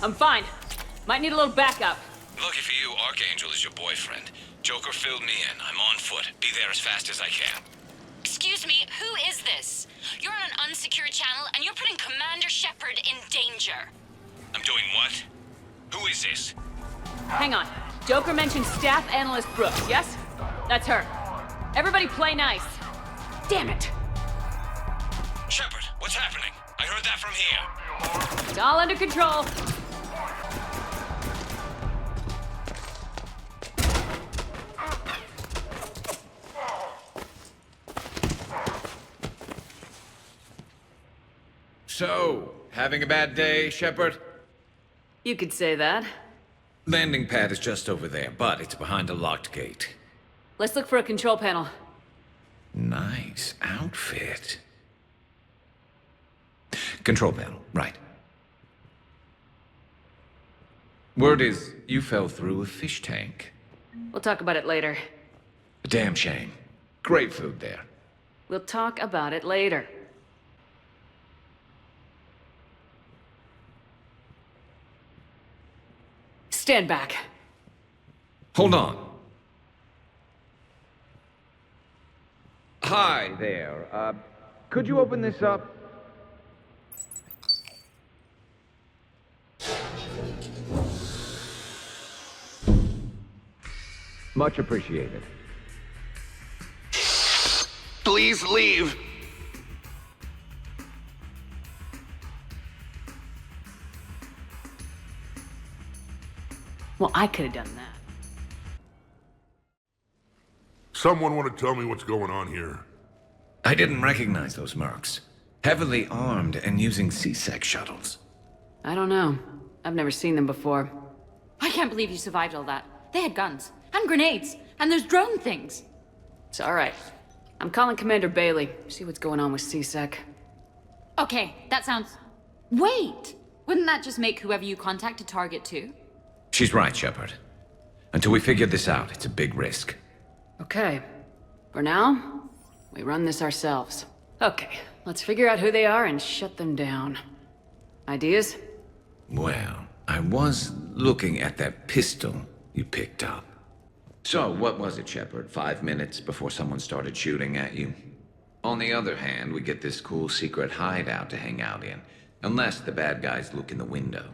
I'm fine. Might need a little backup. Lucky for you, Archangel is your boyfriend. Joker filled me in. I'm on foot. Be there as fast as I can. Excuse me, who is this? You're on an unsecured channel and you're putting Commander Shepard in danger. I'm doing what? Who is this? Hang on. Joker mentioned Staff Analyst Brooks, yes? That's her. Everybody play nice. Damn it. Shepard, what's happening? I heard that from here. It's all under control. So, having a bad day, Shepard? You could say that. Landing pad is just over there, but it's behind a locked gate. Let's look for a control panel. Nice outfit. Control panel, right. Word is, you fell through a fish tank. We'll talk about it later. A damn shame. Great food there. We'll talk about it later. Stand back. Hold on. Hi there. Could you open this up? Much appreciated. Please leave. Well, I could have done that. Someone want to tell me what's going on here? I didn't recognize those mercs. Heavily armed and using C-Sec shuttles. I don't know. I've never seen them before. I can't believe you survived all that. They had guns, and grenades, and there's drone things. It's all right. I'm calling Commander Bailey. See what's going on with C-Sec. Okay, that sounds... Wait! Wouldn't that just make whoever you contact a target too? She's right, Shepard. Until we figure this out, it's a big risk. Okay. For now, we run this ourselves. Okay, let's figure out who they are and shut them down. Ideas? Well, I was looking at that pistol you picked up. So, what was it, Shepard? 5 minutes before someone started shooting at you? On the other hand, we get this cool secret hideout to hang out in. Unless the bad guys look in the window.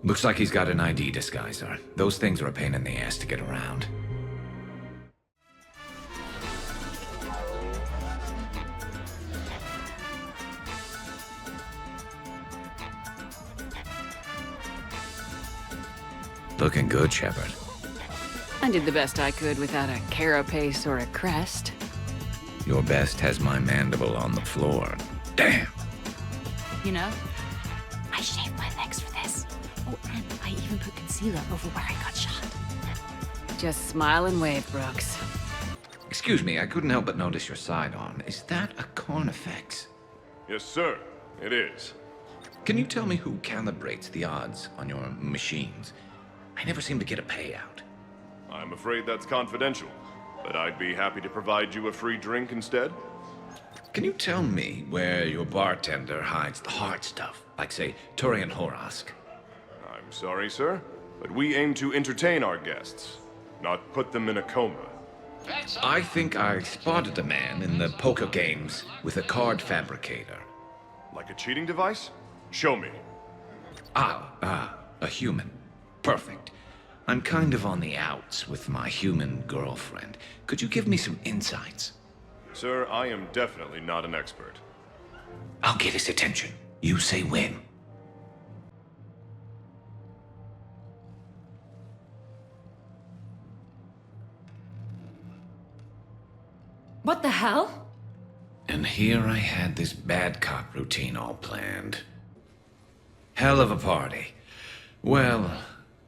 Looks like he's got an ID disguiser. Those things are a pain in the ass to get around. Looking good, Shepard. I did the best I could without a carapace or a crest. Your best has my mandible on the floor. Damn! You know, I shaved my legs for this. Oh, and I even put concealer over where I got shot. Just smile and wave, Brooks. Excuse me, I couldn't help but notice your sidearm. Is that a Carnifex? Yes, sir. It is. Can you tell me who calibrates the odds on your machines? I never seem to get a payout. I'm afraid that's confidential, but I'd be happy to provide you a free drink instead. Can you tell me where your bartender hides the hard stuff? Like, say, Turian Horosk? I'm sorry, sir, but we aim to entertain our guests, not put them in a coma. I think I spotted a man in the poker games with a card fabricator. Like a cheating device? Show me. A human. Perfect. I'm kind of on the outs with my human girlfriend. Could you give me some insights? Sir, I am definitely not an expert. I'll get his attention. You say when. What the hell? And here I had this bad cop routine all planned. Hell of a party. Well,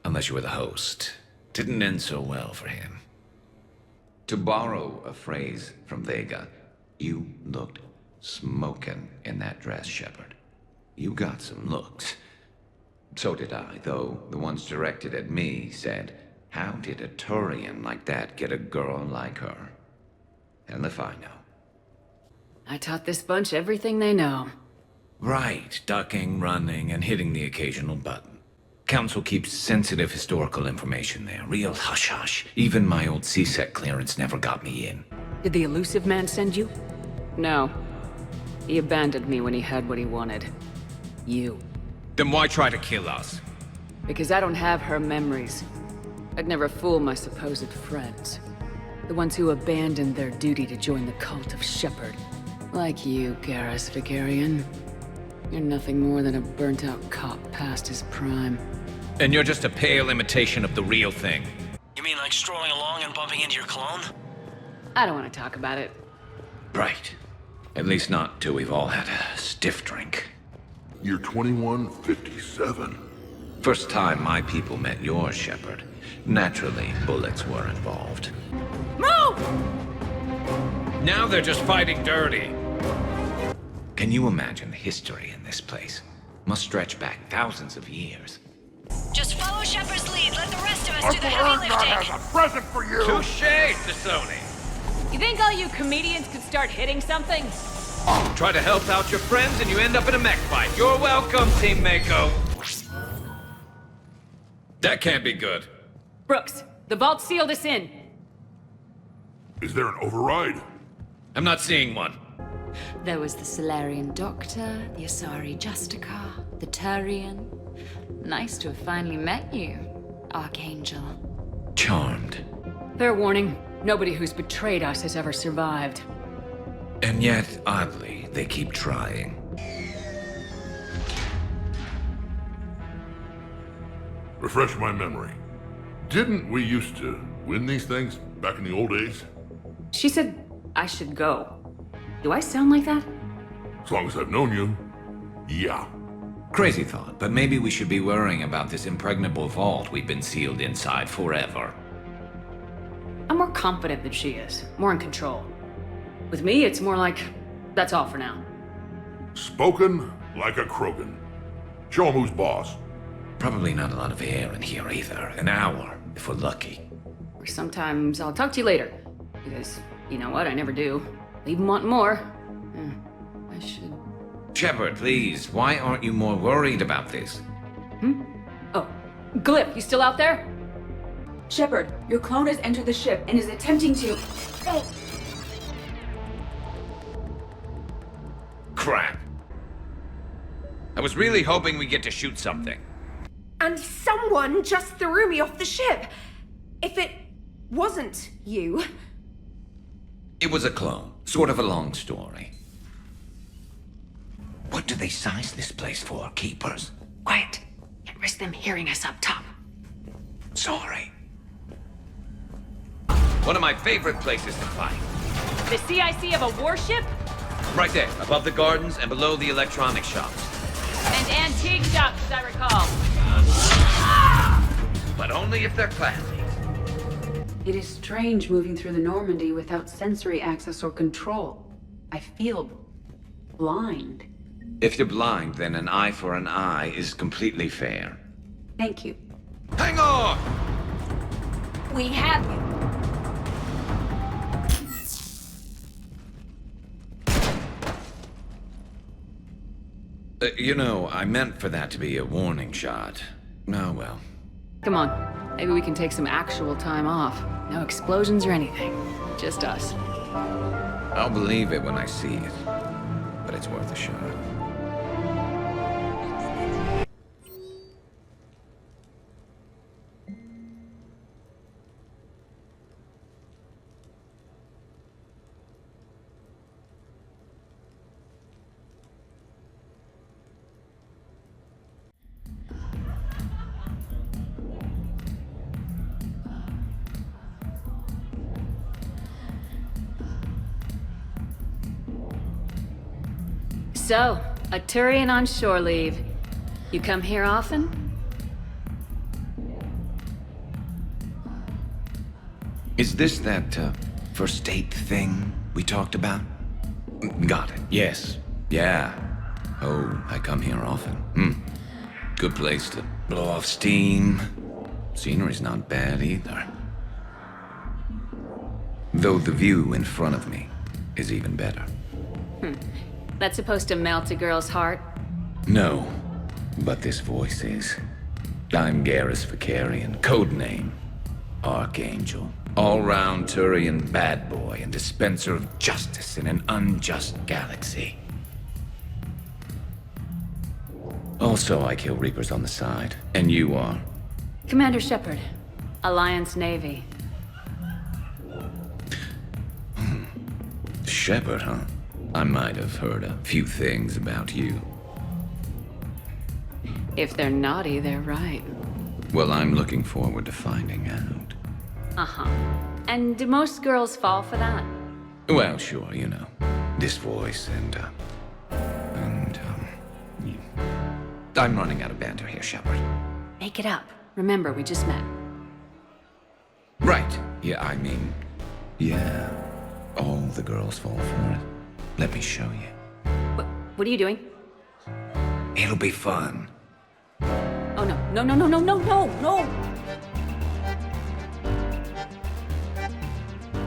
unless you were the host. Didn't end so well for him. To borrow a phrase from Vega, you looked smokin' in that dress, Shepard. You got some looks. So did I, though the ones directed at me said, how did a Turian like that get a girl like her? And if I know. I taught this bunch everything they know. Right, ducking, running, and hitting the occasional button. Council keeps sensitive historical information there. Real hush-hush. Even my old C-Sec clearance never got me in. Did the elusive man send you? No. He abandoned me when he had what he wanted. You. Then why try to kill us? Because I don't have her memories. I'd never fool my supposed friends. The ones who abandoned their duty to join the cult of Shepherd. Like you, Garrus Vigarian. You're nothing more than a burnt-out cop past his prime. And you're just a pale imitation of the real thing. You mean like strolling along and bumping into your clone? I don't want to talk about it. Right. At least not till we've all had a stiff drink. Year 2157. First time my people met your Shepherd. Naturally, bullets were involved. Move! Now they're just fighting dirty. Can you imagine the history in this place? Must stretch back thousands of years. Just follow Shepard's lead. Let the rest of us do the heavy Arthur lifting. has a present for you! Touché, Sony. You think all you comedians could start hitting something? Try to help out your friends and you end up in a mech fight. You're welcome, Team Mako. That can't be good. Brooks, the vault sealed us in. Is there an override? I'm not seeing one. There was the Solarian Doctor, the Asari Justicar, the Turian. Nice to have finally met you, Archangel. Charmed. Fair warning, nobody who's betrayed us has ever survived. And yet, oddly, they keep trying. Refresh my memory. Didn't we used to win these things back in the old days? She said I should go. Do I sound like that? As long as I've known you, yeah. Crazy thought, but maybe we should be worrying about this impregnable vault we've been sealed inside forever. I'm more confident than she is, more in control. With me, it's more like, that's all for now. Spoken like a Krogan. Show 'em who's boss. Probably not a lot of air in here either. An hour, if we're lucky. Or sometimes I'll talk to you later. Because, you know what, I never do. Leave 'em wanting more. I should... Shepard, please, why aren't you more worried about this? Oh, Glyph, you still out there? Shepard, your clone has entered the ship and is attempting to... Crap. I was really hoping we'd get to shoot something. And someone just threw me off the ship. If it wasn't you... It was a clone. Sort of a long story. What do they size this place for, Keepers? Quiet. Can't risk them hearing us up top. Sorry. One of my favorite places to fight. The CIC of a warship? Right there, above the gardens and below the electronics shops. And antique shops, as I recall. But only if they're classy. It is strange moving through the Normandy without sensory access or control. I feel blind. If you're blind, then an eye for an eye is completely fair. Thank you. Hang on! We have you. You know, I meant for that to be a warning shot. Oh well. Come on. Maybe we can take some actual time off. No explosions or anything. Just us. I'll believe it when I see it. But it's worth a shot. So, a Turian on shore leave. You come here often? Is this that, first date thing we talked about? Got it. Yes. Yeah. Oh, I come here often. Good place to blow off steam. Scenery's not bad either. Though the view in front of me is even better. That's supposed to melt a girl's heart? No, but this voice is. I'm Garrus Vicarian, codename Archangel. All-round Turian bad boy and dispenser of justice in an unjust galaxy. Also, I kill Reapers on the side. And you are? Commander Shepard, Alliance Navy. Shepard, huh? I might have heard a few things about you. If they're naughty, they're right. Well, I'm looking forward to finding out. Uh-huh. And do most girls fall for that? Well, sure, you know. This voice I'm running out of banter here, Shepard. Make it up. Remember, we just met. Right. Yeah, I mean, yeah. All the girls fall for it. Let me show you. What are you doing? It'll be fun. Oh, no. No, no, no, no, no, no, no!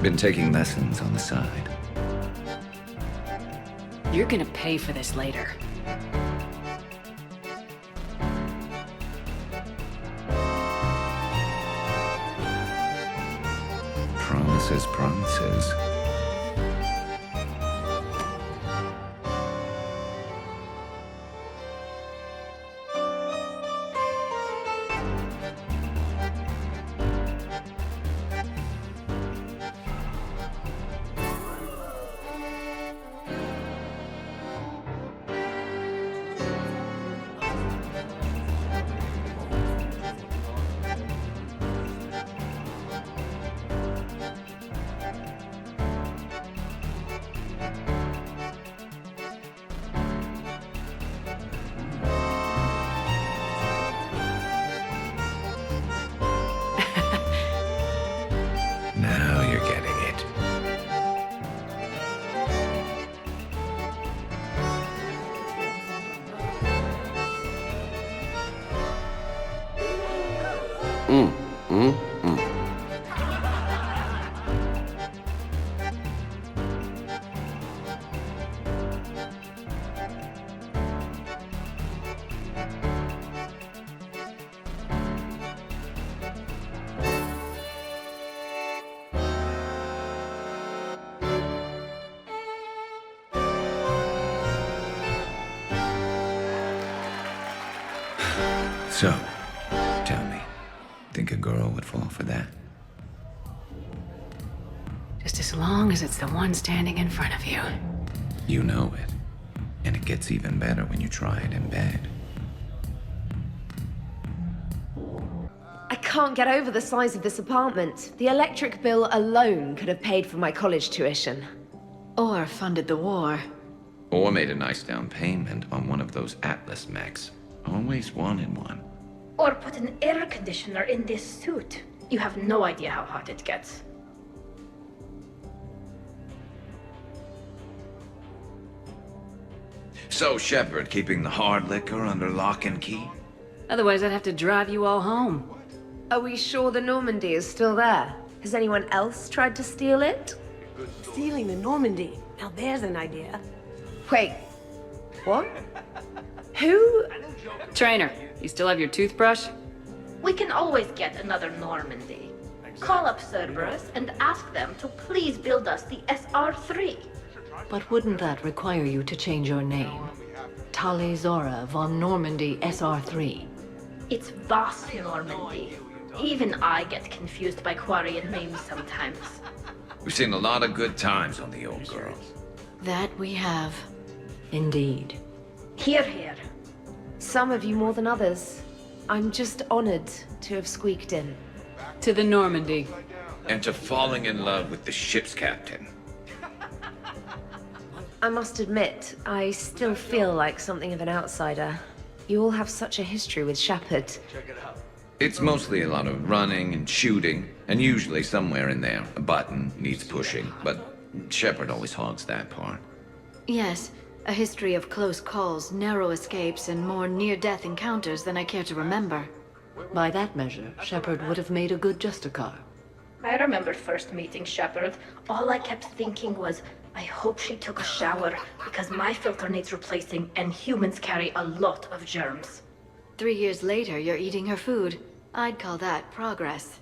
Been taking lessons on the side. You're gonna pay for this later. Promises, promises. Now you're getting it. So, tell me, think a girl would fall for that? Just as long as it's the one standing in front of you. You know it. And it gets even better when you try it in bed. I can't get over the size of this apartment. The electric bill alone could have paid for my college tuition. Or funded the war. Or made a nice down payment on one of those Atlas mechs. Always wanted one. Or put an air conditioner in this suit. You have no idea how hot it gets. So, Shepard, keeping the hard liquor under lock and key? Otherwise, I'd have to drive you all home. Are we sure the Normandy is still there? Has anyone else tried to steal it? Stealing the Normandy. Now there's an idea. Wait, what? Who? Trainer, you still have your toothbrush? We can always get another Normandy. Call up Cerberus and ask them to please build us the SR3. But wouldn't that require you to change your name? Tali Zora von Normandy SR3. It's Voss Normandy. Even I get confused by Quarian names sometimes. We've seen a lot of good times on the old girl. That we have. Indeed. Hear, hear. Some of you more than others. I'm just honored to have squeaked in. To the Normandy. And to falling in love with the ship's captain. I must admit, I still feel like something of an outsider. You all have such a history with Shepard. It's mostly a lot of running and shooting, and usually somewhere in there, a button needs pushing, but Shepard always hogs that part. Yes, a history of close calls, narrow escapes, and more near-death encounters than I care to remember. By that measure, Shepard would have made a good Justicar. I remember first meeting Shepard. All I kept thinking was, I hope she took a shower, because my filter needs replacing, and humans carry a lot of germs. 3 years later, you're eating her food. I'd call that progress.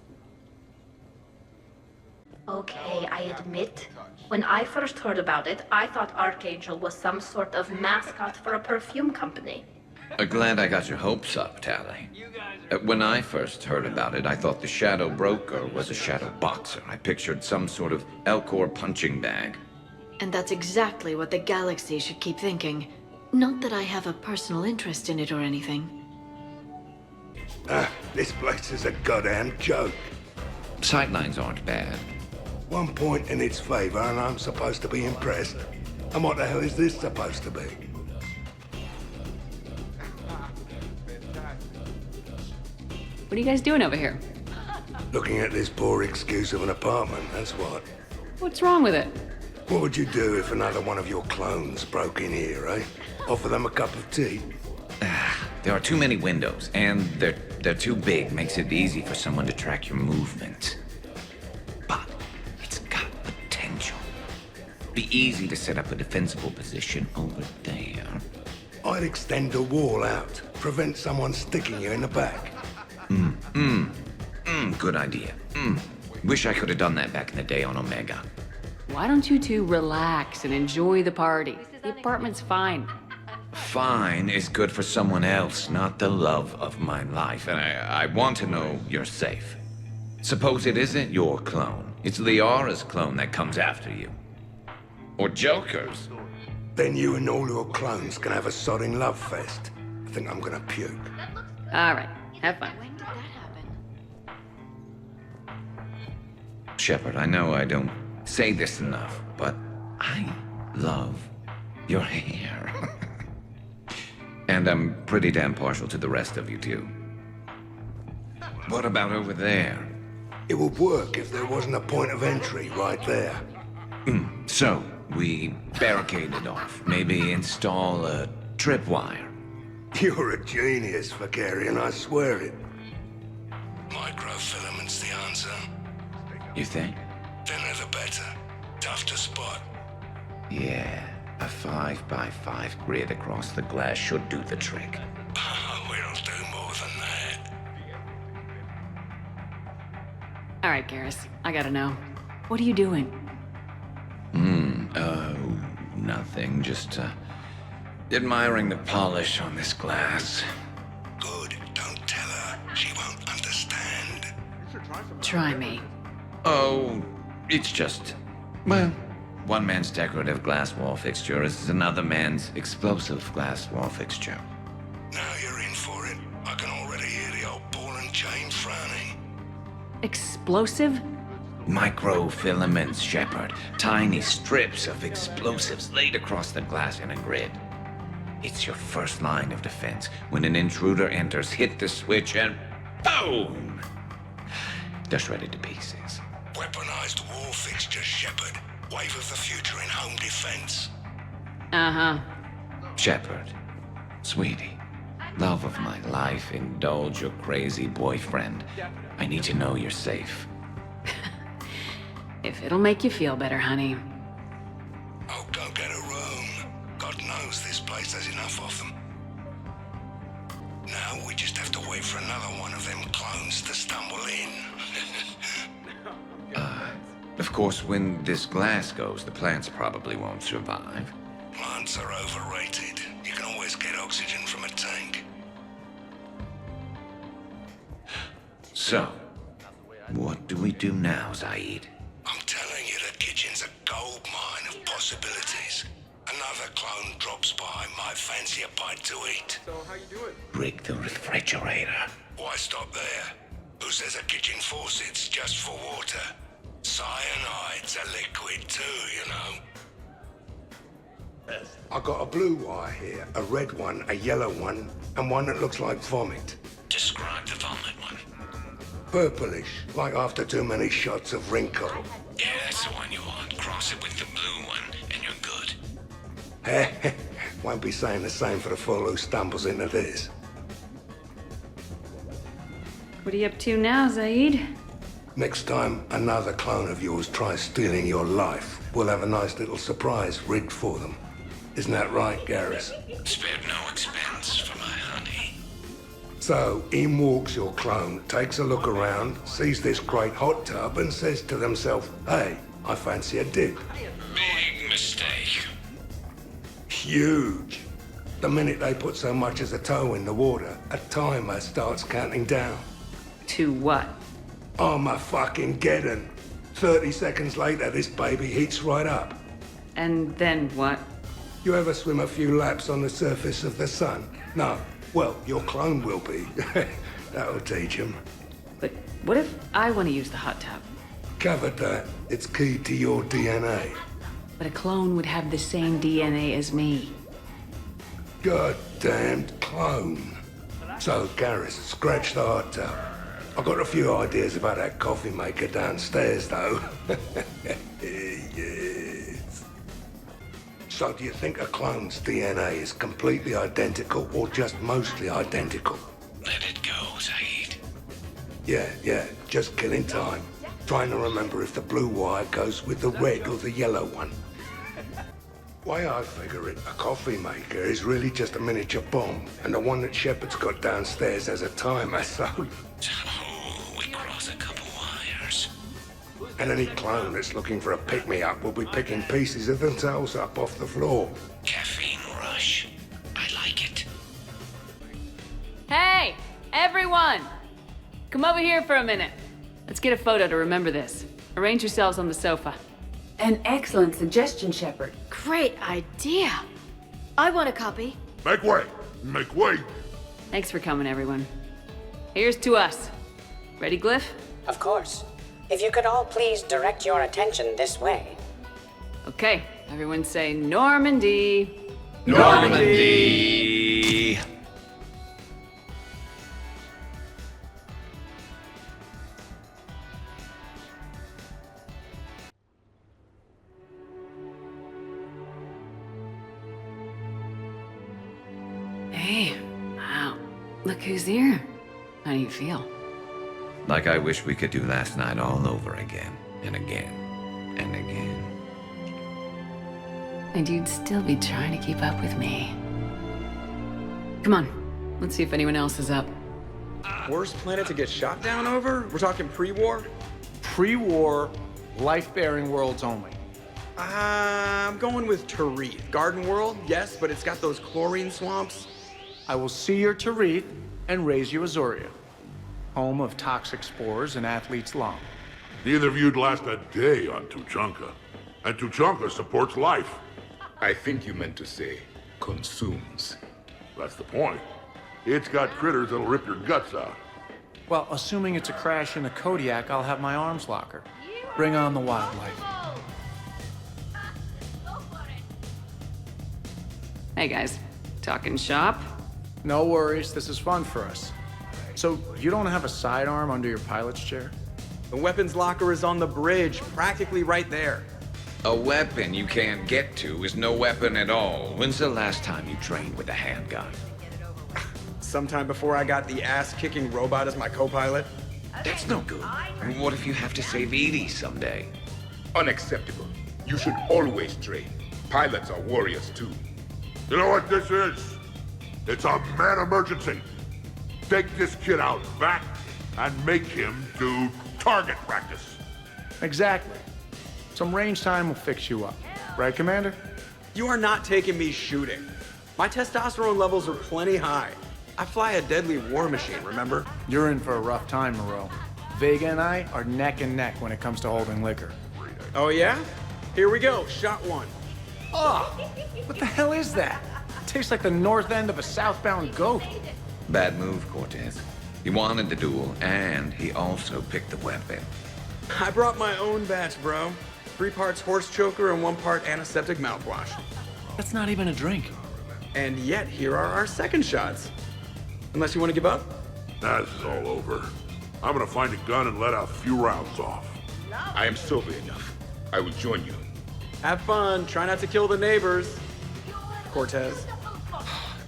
Okay, I admit. When I first heard about it, I thought Archangel was some sort of mascot for a perfume company. Glad I got your hopes up, Tally. When I first heard about it, I thought the Shadow Broker was a shadow boxer. I pictured some sort of Elcor punching bag. And that's exactly what the galaxy should keep thinking. Not that I have a personal interest in it or anything. This place is a goddamn joke. Sightlines aren't bad. 1 point in its favor and I'm supposed to be impressed. And what the hell is this supposed to be? What are you guys doing over here? Looking at this poor excuse of an apartment, that's what. What's wrong with it? What would you do if another one of your clones broke in here, eh? Offer them a cup of tea? There are too many windows, and they're too big. Makes it easy for someone to track your movement. But it's got potential. Be easy to set up a defensible position over there. I'd extend the wall out. Prevent someone sticking you in the back. Good idea. Wish I could have done that back in the day on Omega. Why don't you two relax and enjoy the party? The apartment's fine. Fine is good for someone else, not the love of my life. And I want to know you're safe. Suppose it isn't your clone. It's Liara's clone that comes after you. Or Joker's. Then you and all your clones can have a sodding love fest. I think I'm gonna puke. All right, have fun. When did that happen? Shepard, I know I don't say this enough, but I love your hair. And I'm pretty damn partial to the rest of you, too. What about over there? It would work if there wasn't a point of entry right there. So, we barricade it off. Maybe install a tripwire. You're a genius, Vakarian, I swear it. Microfilaments the answer. You think? Thinner the better. Tough to spot. Yeah, a 5x5 grid across the glass should do the trick. We'll do more than that. All right, Garrus, I gotta know. What are you doing? Nothing. Just, admiring the polish on this glass. Good. Don't tell her. She won't understand. Try me. Oh, it's just... well, one man's decorative glass wall fixture is another man's explosive glass wall fixture. Now you're in for it. I can already hear the old ball and chain frowning. Explosive? Microfilaments, Shepard. Tiny strips of explosives laid across the glass in a grid. It's your first line of defense. When an intruder enters, hit the switch and boom! They're shredded to pieces. Weaponized wall fixtures, Shepard. Wave of the future in home defense. Uh-huh. Shepard, sweetie, love of my life, indulge your crazy boyfriend. I need to know you're safe. If it'll make you feel better, honey. Oh, go get a room. God knows this place has enough of them. Now we just have to wait for another one of them clones to stumble in. Of course, when this glass goes, the plants probably won't survive. Plants are overrated. You can always get oxygen from a tank. So, what do we do now, Zaid? I'm telling you, the kitchen's a gold mine of possibilities. Another clone drops by, might fancy a bite to eat. So how you doing? Break the refrigerator. Why stop there? Who says a kitchen faucet's just for water? Cyanide's a liquid too, you know. I got a blue wire here, a red one, a yellow one, and one that looks like vomit. Describe the vomit one. Purplish, like after too many shots of wrinkle. Yeah, that's the one you want. Cross it with the blue one, and you're good. Won't be saying the same for the fool who stumbles into this. What are you up to now, Zaid? Next time another clone of yours tries stealing your life, we'll have a nice little surprise rigged for them. Isn't that right, Garrus? Spared no expense for my honey. So, in walks your clone, takes a look around, sees this great hot tub, and says to themselves, hey, I fancy a dip. Big mistake. Huge. The minute they put so much as a toe in the water, a timer starts counting down. To what? Armageddon. 30 seconds later, this baby heats right up. And then what? You ever swim a few laps on the surface of the sun? No. Well, your clone will be. That'll teach him. But what if I want to use the hot tub? Covered that. It's key to your DNA. But a clone would have the same DNA as me. Goddamned clone. So, Garrus, scratch the hot tub. I've got a few ideas about that coffee maker downstairs, though. Yes. So, do you think a clone's DNA is completely identical or just mostly identical? Let it go, Zaid. Yeah, just killing time. Trying to remember if the blue wire goes with the red or the yellow one. Way I figure it, a coffee maker is really just a miniature bomb, and the one that Shepard's got downstairs has a timer, so... Oh, we cross a couple wires. And any clone that's looking for a pick-me-up will be picking pieces of themselves up off the floor. Caffeine rush. I like it. Hey, everyone! Come over here for a minute. Let's get a photo to remember this. Arrange yourselves on the sofa. An excellent suggestion, Shepard. Great idea. I want a copy. Make way! Make way! Thanks for coming, everyone. Here's to us. Ready, Glyph? Of course. If you could all please direct your attention this way. Okay, everyone say Normandy. Normandy! Hey, wow. Look who's here. How do you feel? Like I wish we could do last night all over again, and again, and again. And you'd still be trying to keep up with me. Come on, let's see if anyone else is up. Worst planet to get shot down over? We're talking pre-war? Pre-war, life-bearing worlds only. I'm going with Tarith. Garden World, yes, but it's got those chlorine swamps. I will see your Tarith and raise you Azuria, home of toxic spores and athlete's lung. Neither of you'd last a day on Tuchanka. And Tuchanka supports life. I think you meant to say consumes. That's the point. It's got critters that'll rip your guts out. Well, assuming it's a crash in a Kodiak, I'll have my arms locker. Bring on the wildlife. Hey guys, talking shop? No worries, this is fun for us. So, you don't have a sidearm under your pilot's chair? The weapons locker is on the bridge, practically right there. A weapon you can't get to is no weapon at all. When's the last time you trained with a handgun? Sometime before I got the ass-kicking robot as my co-pilot. That's no good. What if you have to save Edie someday? Unacceptable. You should always train. Pilots are warriors too. You know what this is? It's a mad emergency. Take this kid out back and make him do target practice. Exactly. Some range time will fix you up. Right, Commander? You are not taking me shooting. My testosterone levels are plenty high. I fly a deadly war machine, remember? You're in for a rough time, Moreau. Vega and I are neck and neck when it comes to holding liquor. Oh yeah? Here we go, shot one. Oh, what the hell is that? It tastes like the north end of a southbound goat. Bad move, Cortez. He wanted the duel, and he also picked the weapon. I brought my own batch, bro. 3 parts horse choker and 1 part antiseptic mouthwash. That's not even a drink. And yet, here are our second shots. Unless you want to give up? This is all over. I'm gonna find a gun and let a few rounds off. I am sober enough. I will join you. Have fun. Try not to kill the neighbors. Cortez.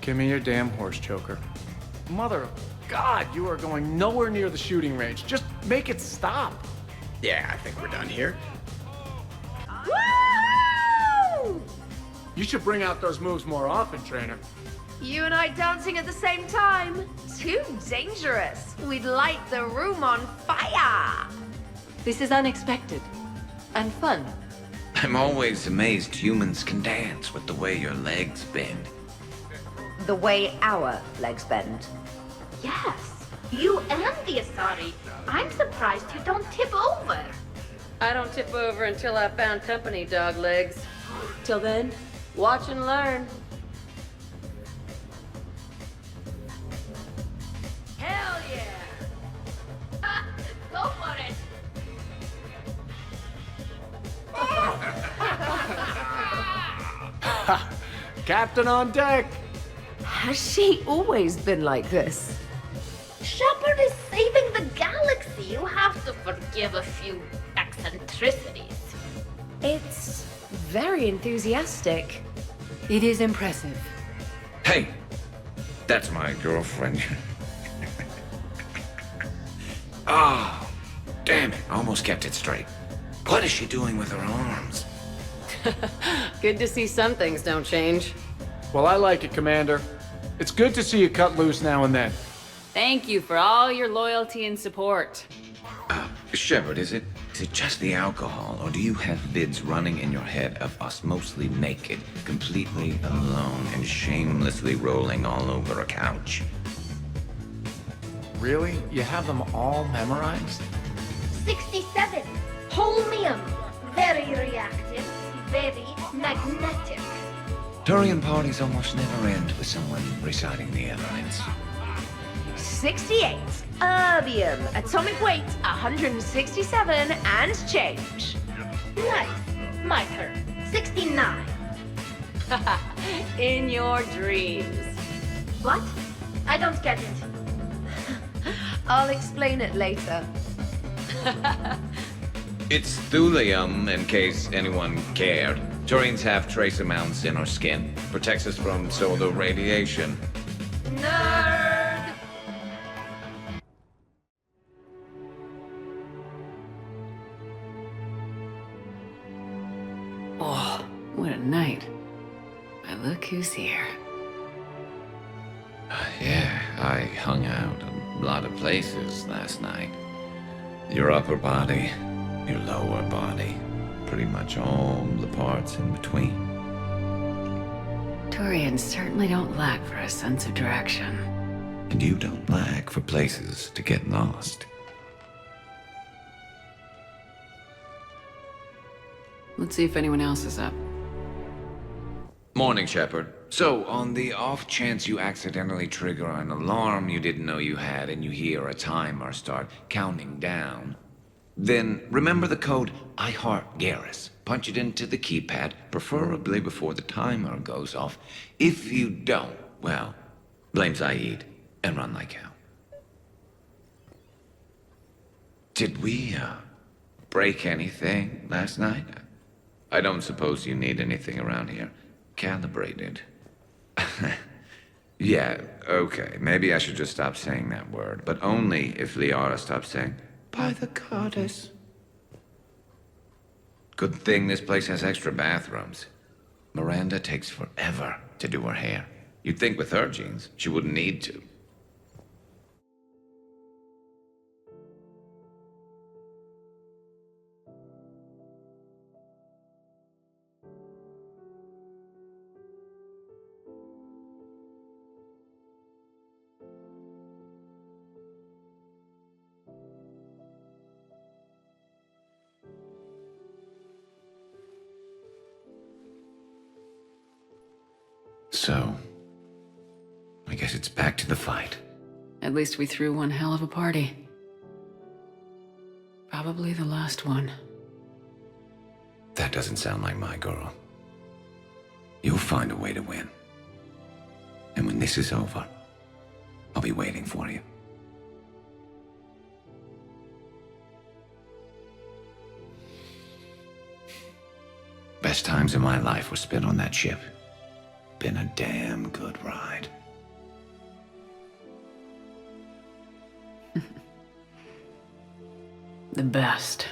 Give me your damn horse choker. Mother of God, you are going nowhere near the shooting range. Just make it stop. Yeah, I think we're done here. Woo! You should bring out those moves more often, trainer. You and I dancing at the same time? Too dangerous. We'd light the room on fire. This is unexpected. And fun. I'm always amazed humans can dance with the way your legs bend. The way our legs bend. Yes, you and the Asari. I'm surprised you don't tip over. I don't tip over until I found company, dog legs. Till then, watch and learn. Hell yeah! Go for it! Captain on deck! Has she always been like this? Shepard is saving the galaxy. You have to forgive a few eccentricities. It's very enthusiastic. It is impressive. Hey! That's my girlfriend. Oh, damn it. Almost kept it straight. What is she doing with her arms? Good to see some things don't change. Well, I like it, Commander. It's good to see you cut loose now and then. Thank you for all your loyalty and support. Shepard, is it just the alcohol, or do you have vids running in your head of us mostly naked, completely alone, and shamelessly rolling all over a couch? Really? You have them all memorized? 67. Holmium. Very reactive. Very magnetic. Turian parties almost never end with someone reciting the elements. 68. Erbium. Atomic weight 167 and change. Nice. My turn. 69. In your dreams. What? I don't get it. I'll explain it later. It's thulium, in case anyone cared. Turians have trace amounts in our skin. Protects us from solar radiation. Nerd! Oh, what a night. But look who's here. Yeah, I hung out a lot of places last night. Your upper body, your lower body, pretty much all the parts in between. Turians certainly don't lack for a sense of direction. And you don't lack for places to get lost. Let's see if anyone else is up. Morning, Shepard. So, on the off chance you accidentally trigger an alarm you didn't know you had and you hear a timer start counting down, then remember the code I Heart Garrus. Punch it into the keypad, preferably before the timer goes off. If you don't, well, blame Zaid and run like hell. Did we, break anything last night? I don't suppose you need anything around here calibrated. Yeah, okay. Maybe I should just stop saying that word, but only if Liara stops saying, by the goddess. Good thing this place has extra bathrooms. Miranda takes forever to do her hair. You'd think with her genes, she wouldn't need to. So, I guess it's back to the fight. At least we threw one hell of a party. Probably the last one. That doesn't sound like my girl. You'll find a way to win. And when this is over, I'll be waiting for you. Best times in my life were spent on that ship. Been a damn good ride. The best.